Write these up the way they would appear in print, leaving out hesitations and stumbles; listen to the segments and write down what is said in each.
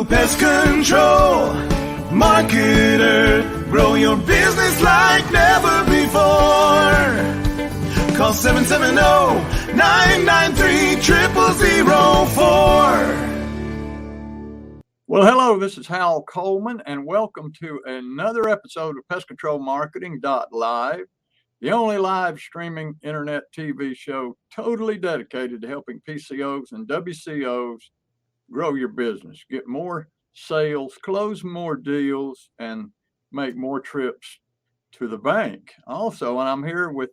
Pest Control Marketer. Grow your business like never before. Call 770-993-0004. Well, hello, this is Hal Coleman, and welcome to another episode of Pest Control Marketing.live, the only live streaming internet TV show totally dedicated to helping PCOs and WCOs grow your business, get more sales, close more deals, and make more trips to the bank. Also, and I'm here with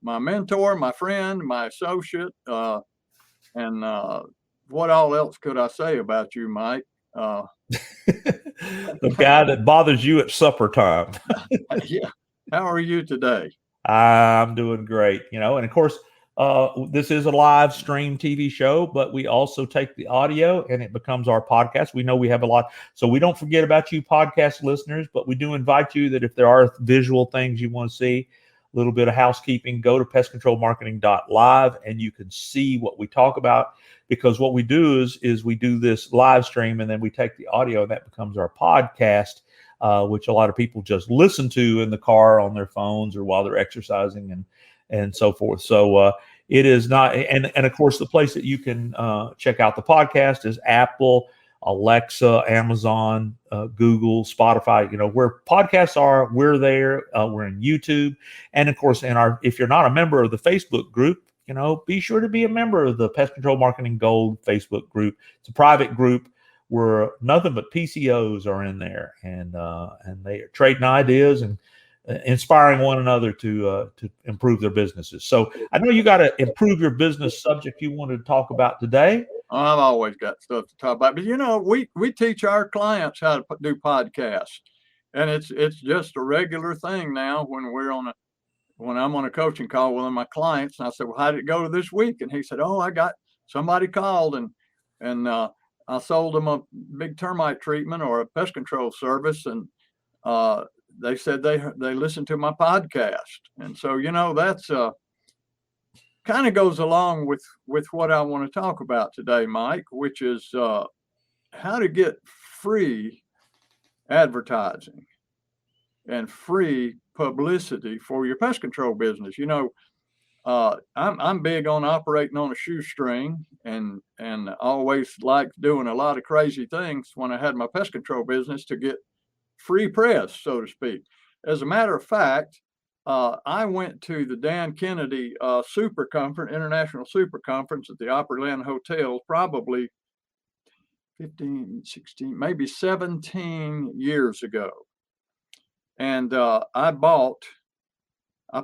my mentor, my friend, my associate, and what all else could I say about you, Mike? The guy that bothers you at supper time. Yeah. How are you today? I'm doing great, and of course, this is a live stream TV show, but we also take the audio and it becomes our podcast. We know we have a lot, so we don't forget about you podcast listeners, but we do invite you that if there are visual things you want to see, a little bit of housekeeping, go to pestcontrolmarketing.live and you can see what we talk about, because what we do is we do this live stream and then we take the audio and that becomes our podcast, which a lot of people just listen to in the car on their phones or while they're exercising and so forth. So it is not, and of course, the place that you can check out the podcast is Apple, Alexa, Amazon, Google, Spotify. Where podcasts are, we're there. We're in YouTube, and of course, if you're not a member of the Facebook group, be sure to be a member of the Pest Control Marketing Gold Facebook group. It's a private group where nothing but PCOs are in there, and they are trading ideas and inspiring one another to improve their businesses. So I know you got to improve your business subject you wanted to talk about today. I've always got stuff to talk about, but we teach our clients how to do podcasts, and it's just a regular thing now when I'm on a coaching call with one of my clients, and I said, well, how did it go this week? And he said, oh, I got somebody called and I sold them a big termite treatment or a pest control service, and they said they listened to my podcast. And so, that's kind of goes along with what I want to talk about today, Mike, which is how to get free advertising and free publicity for your pest control business. I'm big on operating on a shoestring and always liked doing a lot of crazy things when I had my pest control business to get free press, so to speak. As a matter of fact, I went to the Dan Kennedy International Super Conference at the Opry Land Hotel probably 15, 16, maybe 17 years ago. And I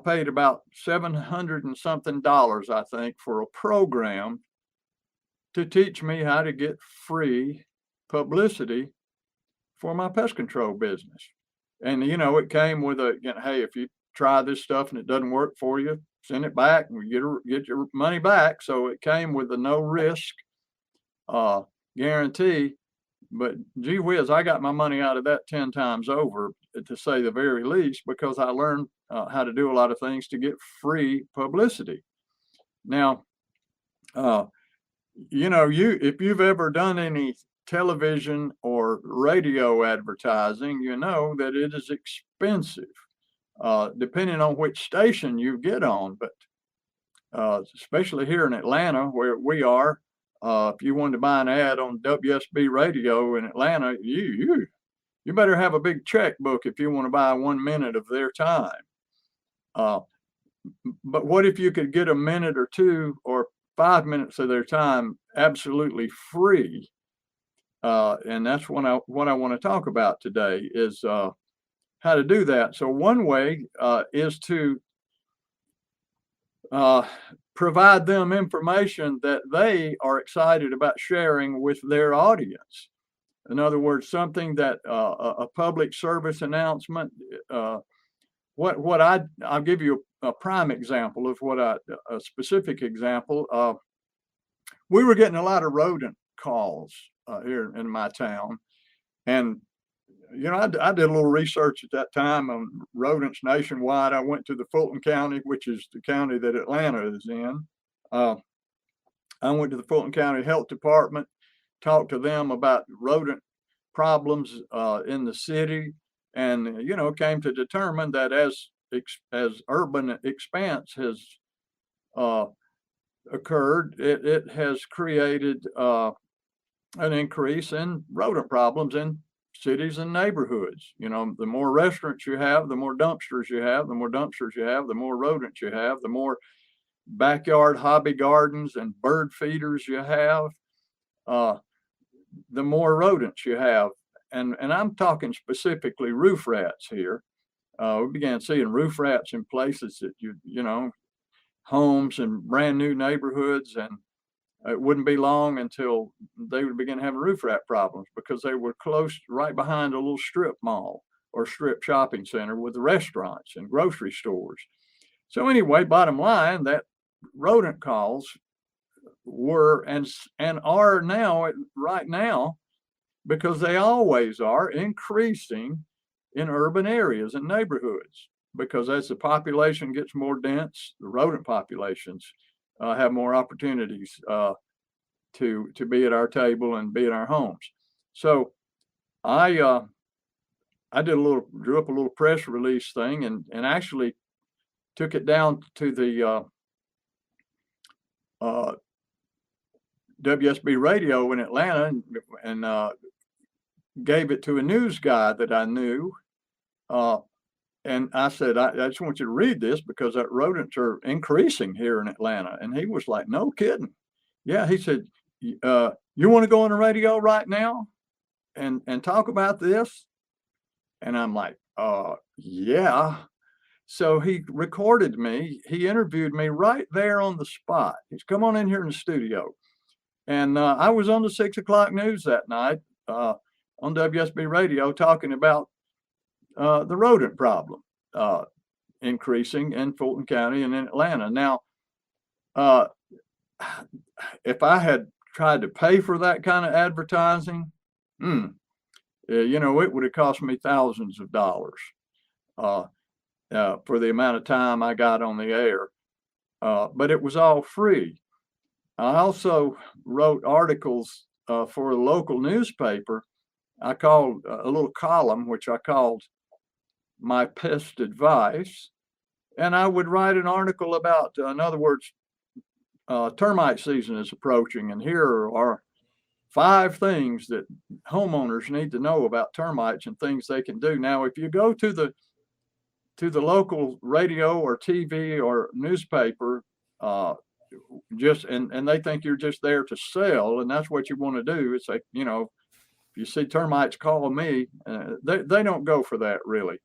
paid about $700 and something, I think, for a program to teach me how to get free publicity for my pest control business. And, it came with hey, if you try this stuff and it doesn't work for you, send it back and get your money back. So it came with a no risk guarantee. But gee whiz, I got my money out of that 10 times over, to say the very least, because I learned how to do a lot of things to get free publicity. Now, if you've ever done any television or radio advertising, you know that it is expensive, depending on which station you get on. But especially here in Atlanta, where we are, if you wanted to buy an ad on WSB radio in Atlanta, you better have a big checkbook if you want to buy 1 minute of their time. But what if you could get a minute or two or 5 minutes of their time absolutely free? And that's what I want to talk about today is how to do that. So one way is to provide them information that they are excited about sharing with their audience. In other words, something that a public service announcement. I'll give you a prime example of a specific example. We were getting a lot of rodent calls here in my town, and I did a little research at that time on rodents nationwide. I went to the Fulton County, which is the county that Atlanta is in. I went to the Fulton County Health Department talk to them about rodent problems in the city, and came to determine that as urban expanse has occurred, it has created an increase in rodent problems in cities and neighborhoods. The more restaurants you have, the more dumpsters you have. The more dumpsters you have, the more rodents you have. The more backyard hobby gardens and bird feeders you have, the more rodents you have. And I'm talking specifically roof rats here. We began seeing roof rats in places that homes and brand new neighborhoods, and it wouldn't be long until they would begin having roof rat problems because they were close, right behind a little strip mall or strip shopping center with restaurants and grocery stores. So anyway, bottom line, that rodent calls were and are now, right now, because they always are, increasing in urban areas and neighborhoods. Because as the population gets more dense, the rodent populations have more opportunities to be at our table and be in our homes. So I drew up a little press release thing and actually took it down to the WSB radio in Atlanta and gave it to a news guy that I knew. And I said, I just want you to read this because that rodents are increasing here in Atlanta. And he was like, no kidding. Yeah, he said, you want to go on the radio right now and talk about this? And I'm like, yeah. So he recorded me. He interviewed me right there on the spot. He's come on in here in the studio. And I was on the 6 o'clock news that night on WSB radio talking about the rodent problem increasing in Fulton County and in Atlanta. Now, if I had tried to pay for that kind of advertising, it would have cost me thousands of dollars for the amount of time I got on the air. But it was all free. I also wrote articles for a local newspaper. I called a little column, which I called My Pest Advice. And I would write an article about, in other words, termite season is approaching, and here are 5 things that homeowners need to know about termites and things they can do. Now, if you go to the local radio or TV or newspaper, and they think you're just there to sell, and that's what you want to do. It's like, if you see termites, call me. They don't go for that really.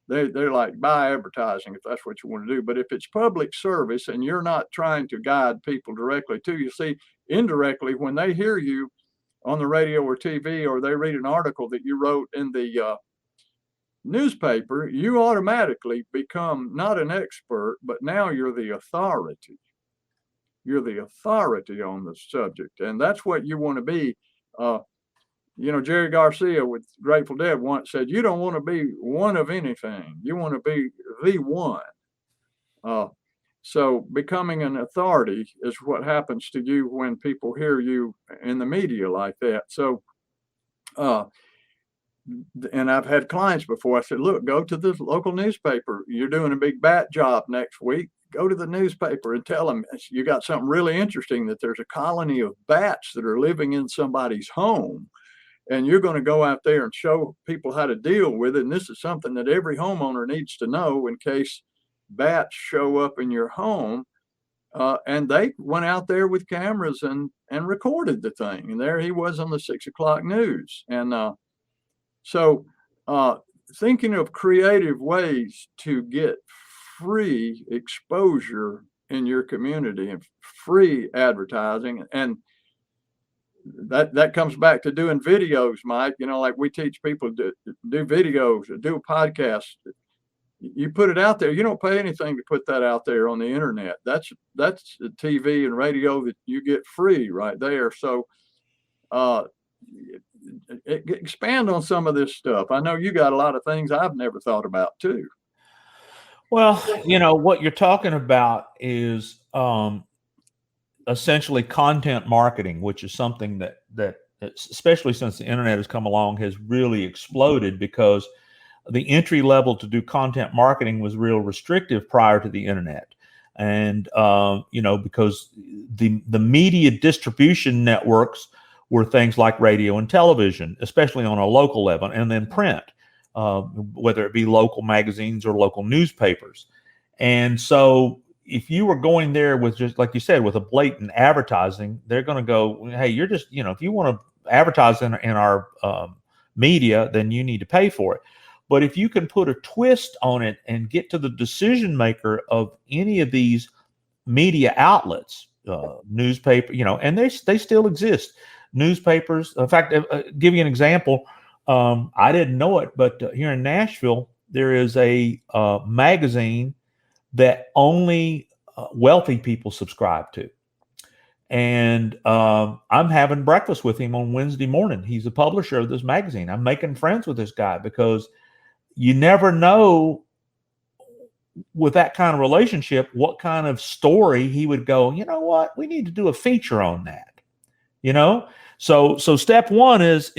They're like, buy advertising if that's what you want to do. But if it's public service and you're not trying to guide people directly to you, see, indirectly, when they hear you on the radio or TV, or they read an article that you wrote in the newspaper, you automatically become not an expert, but now you're the authority. You're the authority on the subject. And that's what you want to be. Jerry Garcia with Grateful Dead once said, you don't want to be one of anything. You want to be the one. So becoming an authority is what happens to you when people hear you in the media like that. So, and I've had clients before. I said, look, go to the local newspaper. You're doing a big bat job next week. Go to the newspaper and tell them you got something really interesting, that there's a colony of bats that are living in somebody's home. And you're going to go out there and show people how to deal with it. And this is something that every homeowner needs to know in case bats show up in your home. And they went out there with cameras and recorded the thing. And there he was on the 6 o'clock news. And so thinking of creative ways to get free exposure in your community and free advertising, and that comes back to doing videos, Mike. Like we teach people to do videos, do a podcast. You put it out there. You don't pay anything to put that out there on the internet. That's the TV and radio that you get free right there. So expand on some of this stuff. I know you got a lot of things I've never thought about too. Well, what you're talking about is essentially content marketing, which is something that especially since the internet has come along, has really exploded, because the entry level to do content marketing was real restrictive prior to the internet. And, because the media distribution networks were things like radio and television, especially on a local level, and then print, whether it be local magazines or local newspapers. And so if you were going there with, just like you said, with a blatant advertising, they're going to go, hey, you're just, if you want to advertise in our media, then you need to pay for it. But if you can put a twist on it and get to the decision maker of any of these media outlets, newspaper, and they still exist, newspapers. In fact, give you an example. I didn't know it, but here in Nashville, there is a magazine that only wealthy people subscribe to. And I'm having breakfast with him on Wednesday morning. He's a publisher of this magazine. I'm making friends with this guy, because you never know with that kind of relationship what kind of story he would go, you know what, we need to do a feature on that. So step one is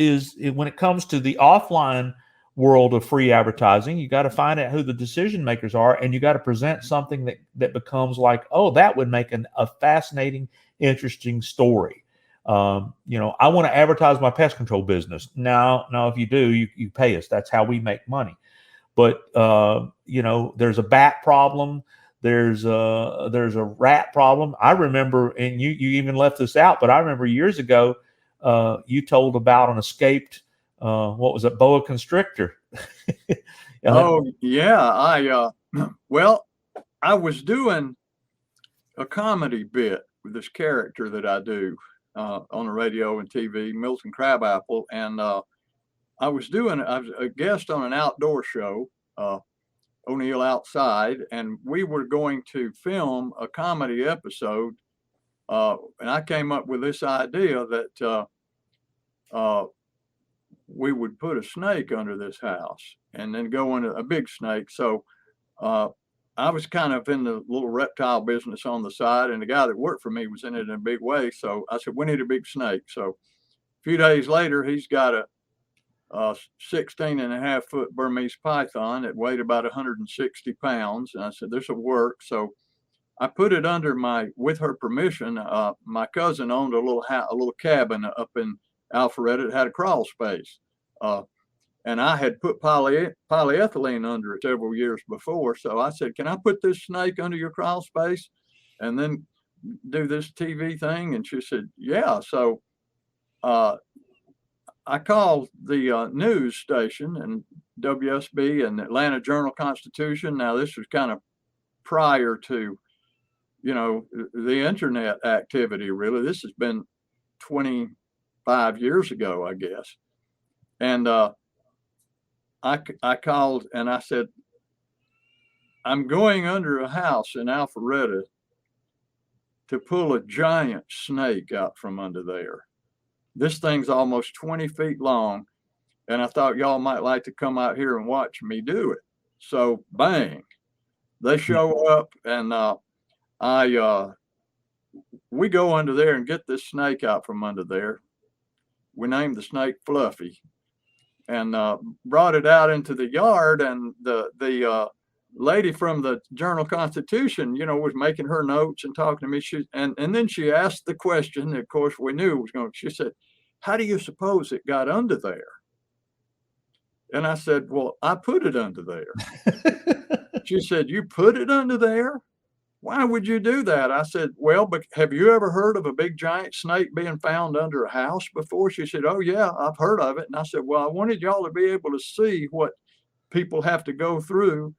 when it comes to the offline world of free advertising, you got to find out who the decision makers are, and you got to present something that becomes like, oh, that would make a fascinating, interesting story. I want to advertise my pest control business. Now, if you do, you pay us. That's how we make money. But there's a bat problem. There's a rat problem. I remember, and you even left this out, but I remember years ago, you told about an escaped, what was it, boa constrictor? Oh yeah, I was doing a comedy bit with this character that I do on the radio and TV, Milton Crabapple, and I was a guest on an outdoor show, O'Neill Outside, and we were going to film a comedy episode. And I came up with this idea that we would put a snake under this house and then go into a big snake. So I was kind of in the little reptile business on the side, and the guy that worked for me was in it in a big way. So I said, we need a big snake. So a few days later, he's got a 16.5-foot Burmese python that weighed about 160 pounds. And I said, this will work. So I put it under with her permission, my cousin owned a little cabin up in Alpharetta. It had a crawl space. And I had put polyethylene under it several years before. So I said, can I put this snake under your crawl space and then do this TV thing? And she said, yeah. So I called the news station and WSB and Atlanta Journal-Constitution. Now, this was kind of prior to, the internet activity, really. This has been 25 years ago, I guess. And I called and I said, I'm going under a house in Alpharetta to pull a giant snake out from under there. This thing's almost 20 feet long, and I thought y'all might like to come out here and watch me do it. So bang, they show up, and we go under there and get this snake out from under there. We named the snake Fluffy, and brought it out into the yard, and the lady from the Journal-Constitution, was making her notes and talking to me. And then she asked the question, of course, we knew it was going. She said, how do you suppose it got under there? And I said, well, I put it under there. She said, you put it under there? Why would you do that? I said, well, but have you ever heard of a big giant snake being found under a house before? She said, oh yeah, I've heard of it. And I said, well, I wanted y'all to be able to see what people have to go through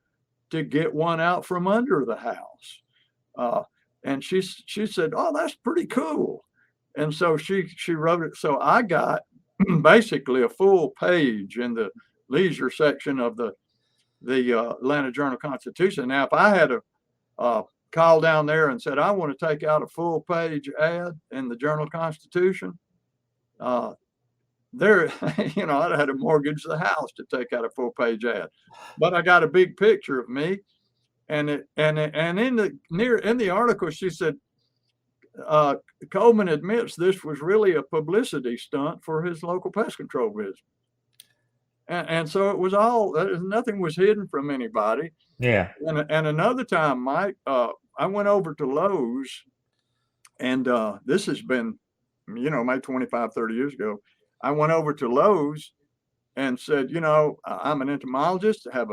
to get one out from under the house. And she said, oh, that's pretty cool. And so she wrote it. So I got basically a full page in the leisure section of the Atlanta Journal-Constitution. Now, if I had a call down there and said, I want to take out a full page ad in the Journal-Constitution, I'd had to mortgage the house to take out a full page ad. But I got a big picture of me, and in the article she said, Coleman admits this was really a publicity stunt for his local pest control business. And so it was all, nothing was hidden from anybody. Yeah. And another time, Mike, I went over to Lowe's, and this has been, maybe 25, 30 years ago. I went over to Lowe's and said, I'm an entomologist. I have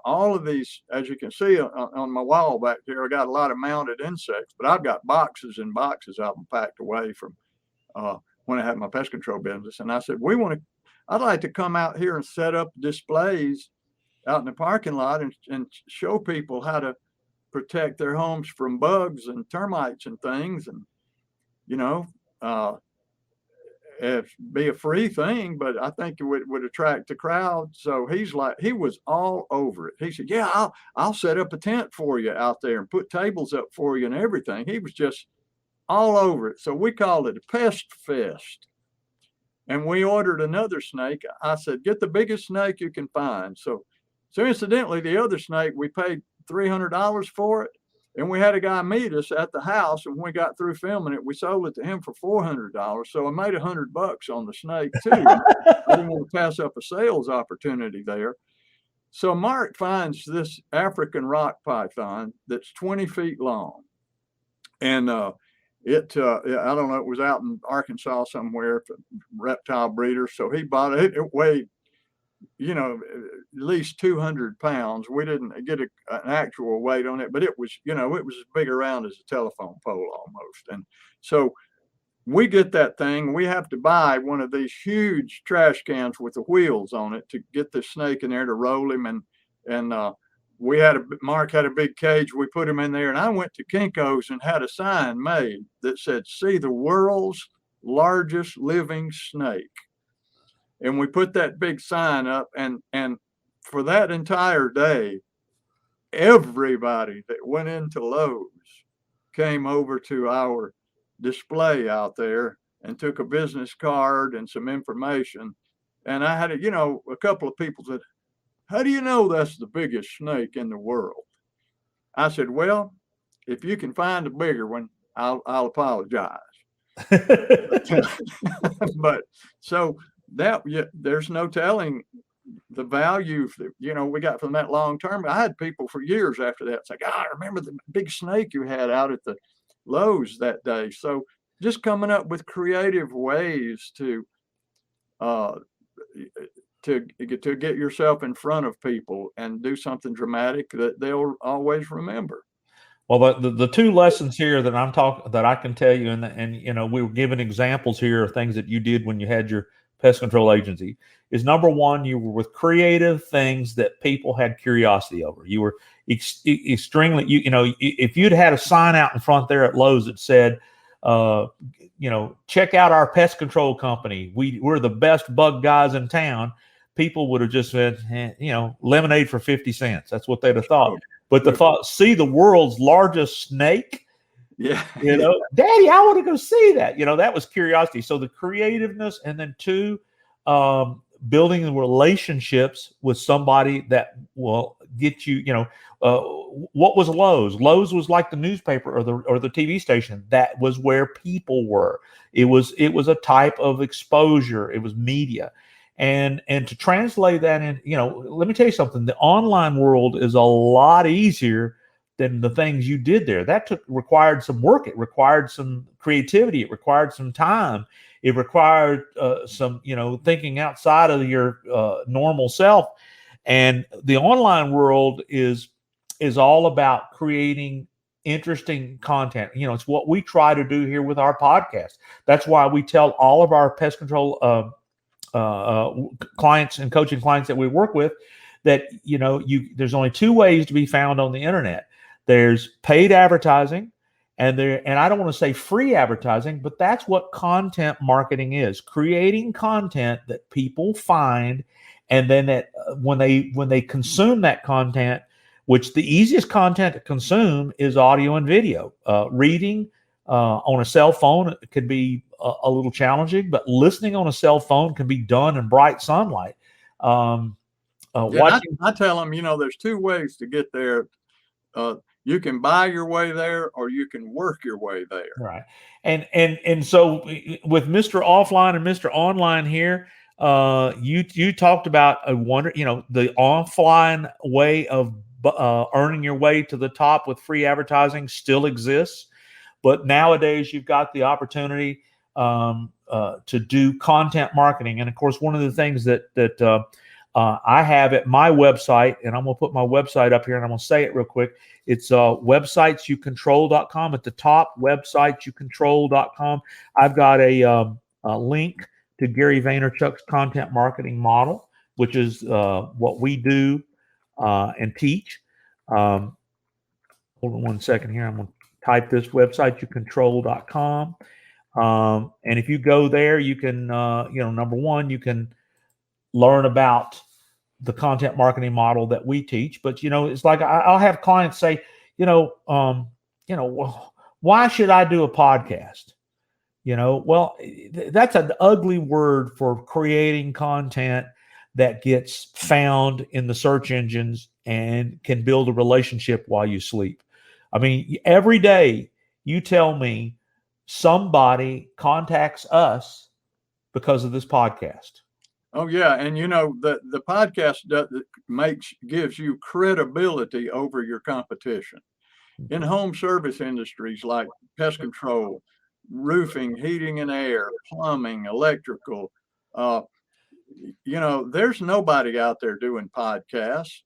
all of these, as you can see on my wall back there, I got a lot of mounted insects, but I've got boxes and boxes of them packed away from when I had my pest control business. And I said, I'd like to come out here and set up displays out in the parking lot and show people how to protect their homes from bugs and termites and things. And, it'd be a free thing, but I think it would attract the crowd. So he was all over it. He said, yeah, I'll set up a tent for you out there and put tables up for you and everything. He was just all over it. So we called it a Pest Fest. And we ordered another snake. I said, get the biggest snake you can find. So incidentally, the other snake, we paid $300 for it. And we had a guy meet us at the house. And when we got through filming it, we sold it to him for $400. So I made $100 on the snake too. I didn't want to pass up a sales opportunity there. So Mark finds this African rock python that's 20 feet long. And I don't know, it was out in Arkansas somewhere, reptile breeder. So he bought it. It weighed, at least 200 pounds. We didn't get an actual weight on it, but it was, it was as big around as a telephone pole almost. And so we get that thing. We have to buy one of these huge trash cans with the wheels on it to get the snake in there to roll him. And Mark had a big cage. We put him in there, and I went to Kinko's and had a sign made that said, "See the world's largest living snake." And we put that big sign up, and for that entire day, everybody that went into Lowe's came over to our display out there and took a business card and some information. And I had a couple of people said, "How do you know that's the biggest snake in the world?" I said, "Well, if you can find a bigger one, I'll apologize." But so there's no telling the value that, we got from that long term. I had people for years after that say, "God, I remember the big snake you had out at the Lowe's that day." So just coming up with creative ways to get yourself in front of people and do something dramatic that they'll always remember. Well, the two lessons here that I can tell you, and we were giving examples here of things that you did when you had your pest control agency, is number one, you were with creative things that people had curiosity over. You were extremely, if you'd had a sign out in front there at Lowe's that said, check out our pest control company. We're the best bug guys in town. People would have just said, lemonade for 50 cents. That's what they'd have thought. But the thought, see the world's largest snake. Yeah. Daddy, I want to go see that. That was curiosity. So the creativeness, and then two, building the relationships with somebody that will get you, what was Lowe's? Lowe's was like the newspaper or the TV station. That was where people were. It was a type of exposure. It was media. And to translate that in, let me tell you something. The online world is a lot easier than the things you did there. That required some work. It required some creativity. It required some time. It required some, thinking outside of your normal self. And the online world is all about creating interesting content. It's what we try to do here with our podcast. That's why we tell all of our pest control clients and coaching clients that we work with that, there's only two ways to be found on the internet. There's paid advertising, and I don't want to say free advertising, but that's what content marketing is: creating content that people find, and then that when they consume that content, which the easiest content to consume is audio and video. Reading on a cell phone could be a little challenging, but listening on a cell phone can be done in bright sunlight. I tell them, there's two ways to get there. You can buy your way there, or you can work your way there. Right. And so with Mr. Offline and Mr. Online here, you talked about the offline way of earning your way to the top with free advertising still exists, but nowadays you've got the opportunity to do content marketing. And of course, one of the things that I have at my website, and I'm going to put my website up here and I'm going to say it real quick. It's websitesyoucontrol.com at the top, websitesyoucontrol.com. I've got a link to Gary Vaynerchuk's content marketing model, which is what we do and teach. Hold on one second here. I'm going to type this websiteyoucontrol.com. And if you go there, you can, number one, you can learn about the content marketing model that we teach. But, it's like I'll have clients say, why should I do a podcast? Well, that's an ugly word for creating content that gets found in the search engines and can build a relationship while you sleep. I mean, every day you tell me somebody contacts us because of this podcast. Oh yeah, and the podcast gives you credibility over your competition. In home service industries like pest control, roofing, heating and air, plumbing, electrical, there's nobody out there doing podcasts,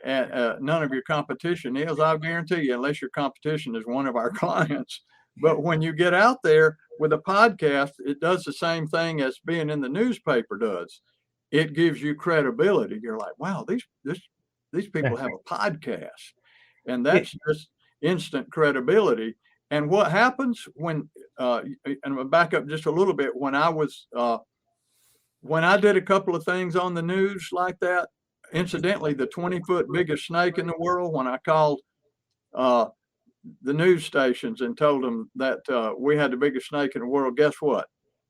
and none of your competition is. I'll guarantee you, unless your competition is one of our clients. But when you get out there with a podcast, it does the same thing as being in the newspaper does. It gives you credibility. You're like, wow, these people have a podcast, and that's just instant credibility. And what happens when, and I'll back up just a little bit, when I did a couple of things on the news like that, incidentally, the 20-foot biggest snake in the world, when I called the news stations and told them that we had the biggest snake in the world, guess what?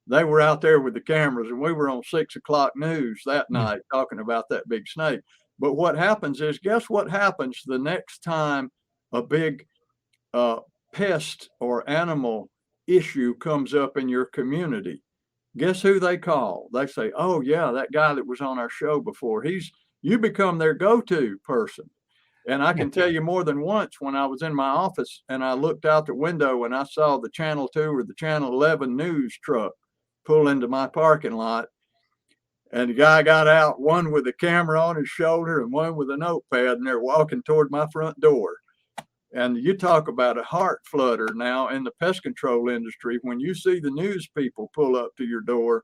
They were out there with the cameras, and we were on 6 o'clock news that night talking about that big snake. But what happens is, guess what happens the next time a big pest or animal issue comes up in your community? Guess who they call? They say, oh yeah, that guy that was on our show before, you become their go-to person. And I can tell you more than once when I was in my office and I looked out the window and I saw the Channel 2 or the Channel 11 news truck pull into my parking lot. And the guy got out, one with a camera on his shoulder and one with a notepad, and they're walking toward my front door. And you talk about a heart flutter now in the pest control industry. When you see the news people pull up to your door,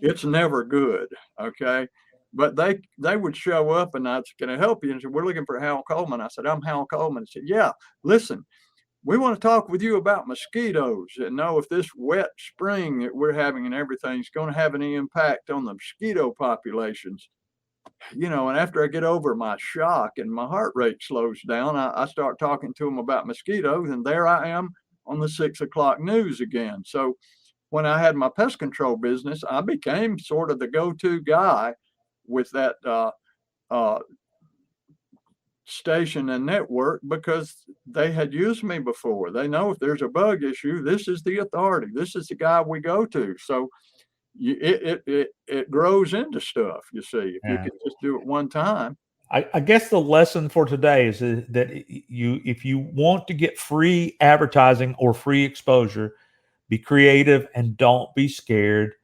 it's never good. Okay. But they would show up and I'd say, can I help you? And said, we're looking for Hal Coleman. I said, I'm Hal Coleman. He said, yeah, listen, we want to talk with you about mosquitoes and know if this wet spring that we're having and everything's going to have any impact on the mosquito populations. And after I get over my shock and my heart rate slows down, I start talking to them about mosquitoes, and there I am on the 6 o'clock news again. So when I had my pest control business, I became sort of the go-to guy with that station and network, because they had used me before. They know if there's a bug issue, this is the authority. This is the guy we go to. So it grows into stuff, you see, if you can just do it one time. I guess the lesson for today is that if you want to get free advertising or free exposure, be creative and don't be scared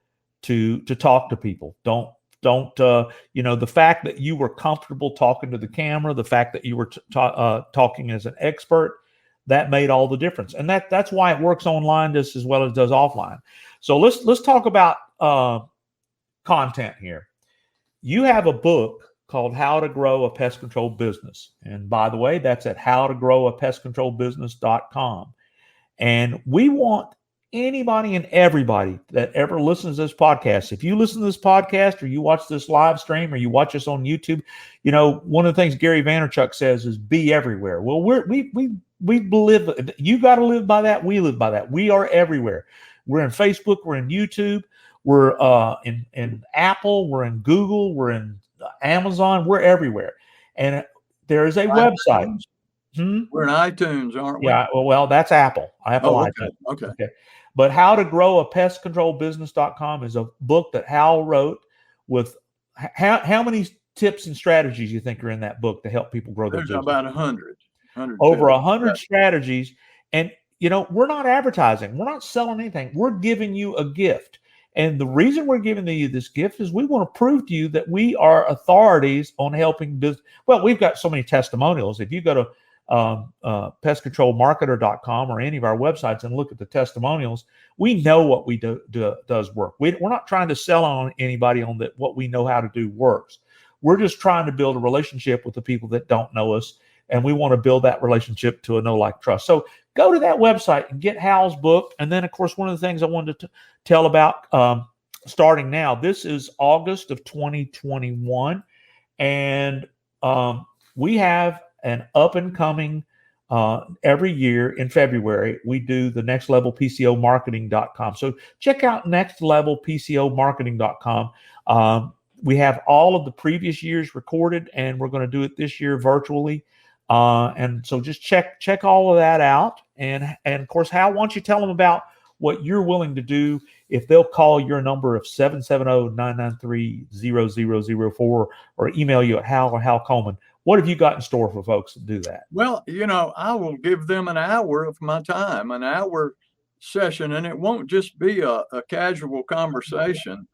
to talk to people. Don't the fact that you were comfortable talking to the camera, the fact that you were talking as an expert, that made all the difference. And that's why it works online just as well as it does offline. So let's talk about content here. You have a book called How to Grow a Pest Control Business. And by the way, that's at howtogrowapestcontrolbusiness.com. And we want anybody and everybody that ever listens to this podcast, if you listen to this podcast or you watch this live stream or you watch us on YouTube, one of the things Gary Vaynerchuk says is be everywhere. Well, we live, you got to live by that. We live by that. We are everywhere. We're in Facebook, we're in YouTube, we're in Apple, we're in Google, we're in Amazon, we're everywhere. And there is a website. We're in iTunes, aren't we? Yeah, well, that's Apple. Apple Oh, iTunes. okay. But How to Grow a Pest Control Business.com is a book that Hal wrote with how many tips and strategies you think are in that book to help people grow their There's business? about 100. Over 100 strategies. And, we're not advertising. We're not selling anything. We're giving you a gift. And the reason we're giving you this gift is we want to prove to you that we are authorities on helping business. Well, we've got so many testimonials. If you go to pestcontrolmarketer.com or any of our websites and look at the testimonials, we know what we do does work. We're not trying to sell on anybody on that. What we know how to do works. We're just trying to build a relationship with the people that don't know us, and we want to build that relationship to a know, like, trust. So go to that website and get Hal's book. And then, of course, one of the things I wanted to tell about starting now, this is August of 2021, and we have an up and coming every year in February. We do the nextlevelpcomarketing.com. So check out nextlevelpcomarketing.com. We have all of the previous years recorded, and we're going to do it this year virtually. And so just check all of that out. And of course, Hal, why don't you tell them about what you're willing to do if they'll call your number of 770-993-0004 or email you at Hal or Hal Coleman. What have you got in store for folks to do that? Well, I will give them an hour of my time, an hour session, and it won't just be a casual conversation.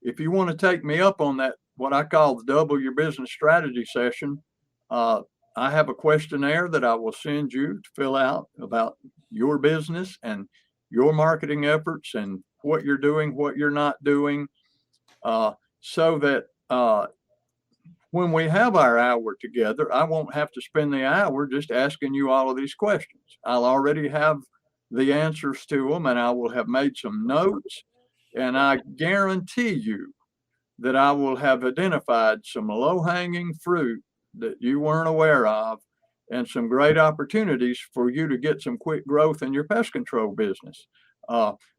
If you want to take me up on that, what I call the Double Your Business Strategy session, I have a questionnaire that I will send you to fill out about your business and your marketing efforts and what you're doing, what you're not doing, so that when we have our hour together, I won't have to spend the hour just asking you all of these questions. I'll already have the answers to them, and I will have made some notes, and I guarantee you that I will have identified some low-hanging fruit that you weren't aware of and some great opportunities for you to get some quick growth in your pest control business.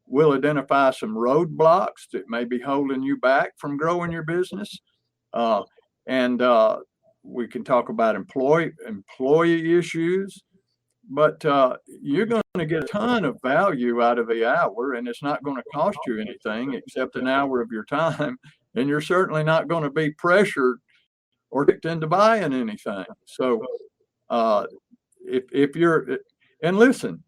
We'll identify some roadblocks that may be holding you back from growing your business. And we can talk about employee issues, but you're going to get a ton of value out of the hour, and it's not going to cost you anything except an hour of your time. And you're certainly not going to be pressured or tricked into buying anything. So if you're, and listen,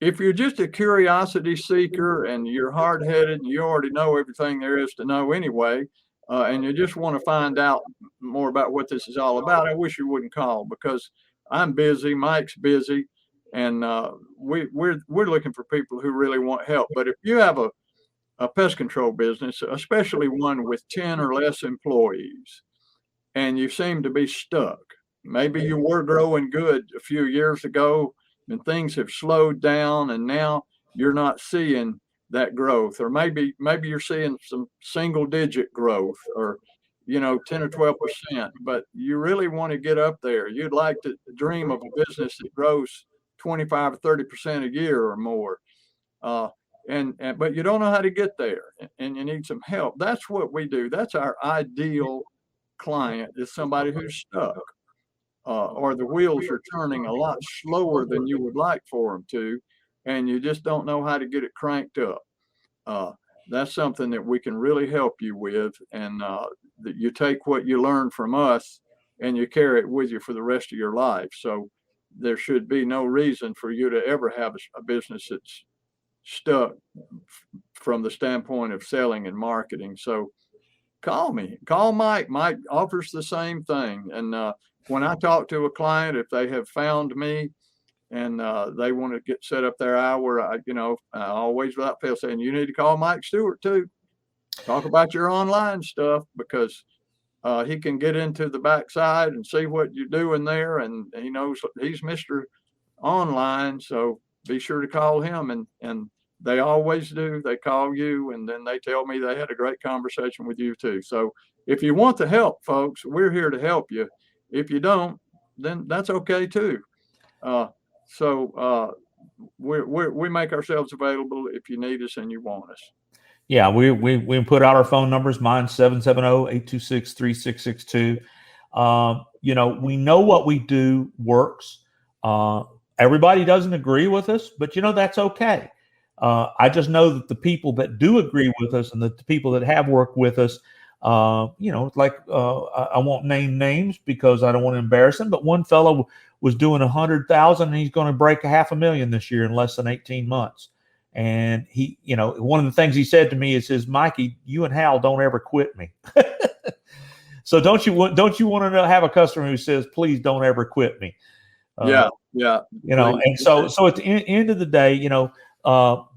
if you're just a curiosity seeker and you're hard-headed and you already know everything there is to know anyway, and you just want to find out more about what this is all about, I wish you wouldn't call, because I'm busy, Mike's busy, and we're looking for people who really want help. But if you have a pest control business, especially one with 10 or less employees, and you seem to be stuck, maybe you were growing good a few years ago and things have slowed down and now you're not seeing that growth, or maybe you're seeing some single digit growth, or 10 or 12%, but you really want to get up there. You'd like to dream of a business that grows 25 or 30% a year or more, but you don't know how to get there, and you need some help. That's what we do. That's our ideal client, is somebody who's stuck, or the wheels are turning a lot slower than you would like for them to, and you just don't know how to get it cranked up. That's something that we can really help you with, and that you take what you learn from us and you carry it with you for the rest of your life. So there should be no reason for you to ever have a business that's stuck from the standpoint of selling and marketing. So call me, call Mike. Mike offers the same thing. And when I talk to a client, if they have found me and they want to get set up their hour, I always without fail saying, you need to call Mike Stewart too. Talk about your online stuff, because he can get into the backside and see what you're doing there. And he knows he's Mr. Online. So be sure to call him, and they always do. They call you and then they tell me they had a great conversation with you too. So if you want the help, folks, we're here to help you. If you don't, then that's okay too. So we make ourselves available if you need us and you want us. Yeah, we put out our phone numbers. Mine's 770-826-3662. you know, we know what we do works. Everybody doesn't agree with us, but you know, that's okay. I just know that the people that do agree with us and the people that have worked with us, you know, like I won't name names because I don't want to embarrass them, but one fellow was doing 100,000 and he's going to break $500,000 this year in less than 18 months. And he, you know, one of the things he said to me is, Mikey, you and Hal don't ever quit me. So don't you want to have a customer who says, please don't ever quit me? Yeah. You know, and so at the end of the day, you know,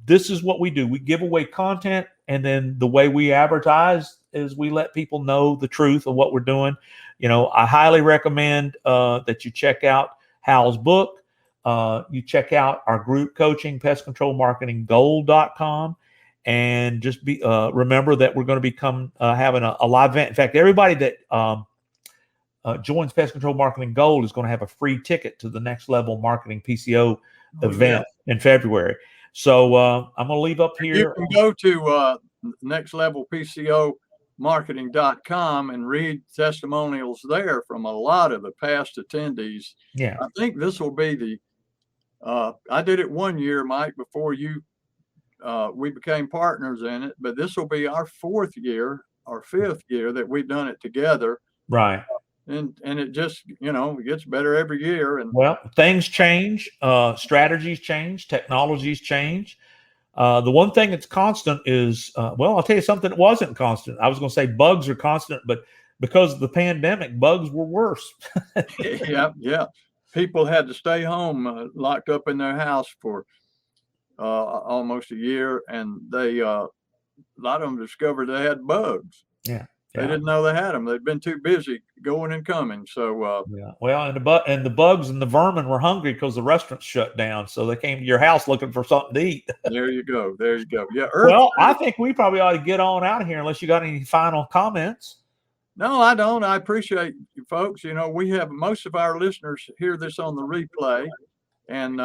this is what we do. We give away content, and then the way we advertise is we let people know the truth of what we're doing. You know, I highly recommend that you check out Hal's book. You check out our group coaching, pestcontrolmarketinggold.com, and just remember that we're going to become having a live event. In fact, everybody that joins Pest Control Marketing Gold is going to have a free ticket to the Next Level Marketing PCO event in February. So I'm going to leave up here. You can go to nextlevelpcomarketing.com and read testimonials there from a lot of the past attendees. Yeah. I think this will be I did it one year, Mike, before we became partners in it, but this will be our 4th year or 5th year that we've done it together. Right. And it just, you know, it gets better every year. And well, things change, strategies change, technologies change. The one thing that's constant is, well, I'll tell you something that wasn't constant. I was going to say bugs are constant, but because of the pandemic, bugs were worse. Yeah. People had to stay home, locked up in their house for almost a year, and they a lot of them discovered they had bugs. Yeah. They didn't know they had them. They'd been too busy going and coming. So well, and the bugs and the vermin were hungry because the restaurants shut down. So they came to your house looking for something to eat. There you go. Yeah. Well, I think we probably ought to get on out of here unless you got any final comments. No, I don't. I appreciate you folks. You know, we have most of our listeners hear this on the replay, and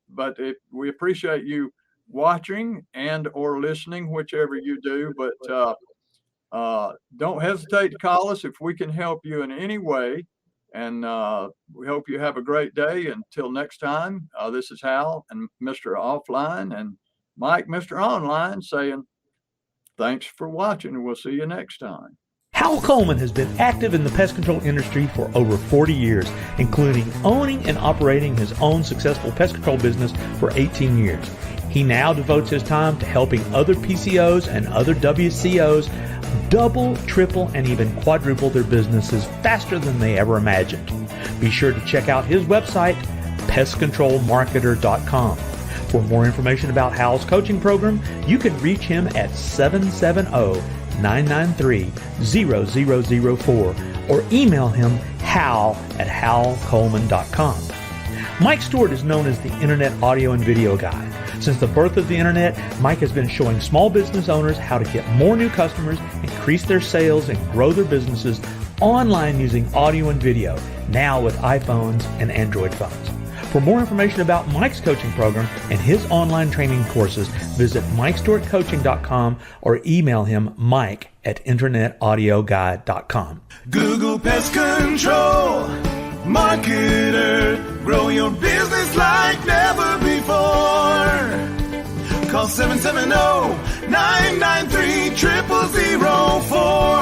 but we appreciate you watching and or listening, whichever you do. But don't hesitate to call us if we can help you in any way. And we hope you have a great day. Until next time, this is Hal and Mr. Offline, and Mike, Mr. Online, saying thanks for watching, and we'll see you next time. Hal Coleman has been active in the pest control industry for over 40 years, including owning and operating his own successful pest control business for 18 years. He now devotes his time to helping other PCOs and other WCOs double, triple, and even quadruple their businesses faster than they ever imagined. Be sure to check out his website, pestcontrolmarketer.com. For more information about Hal's coaching program, you can reach him at 770-993-0004 or email him hal@halcoleman.com. Mike Stewart is known as the Internet Audio and Video Guy. Since the birth of the Internet, Mike has been showing small business owners how to get more new customers, increase their sales, and grow their businesses online using audio and video, now with iPhones and Android phones. For more information about Mike's coaching program and his online training courses, visit MikeStewartCoaching.com or email him mike@internetaudioguide.com. Google Pest Control Marketer. Grow your business like never before. Call 770-993-0004.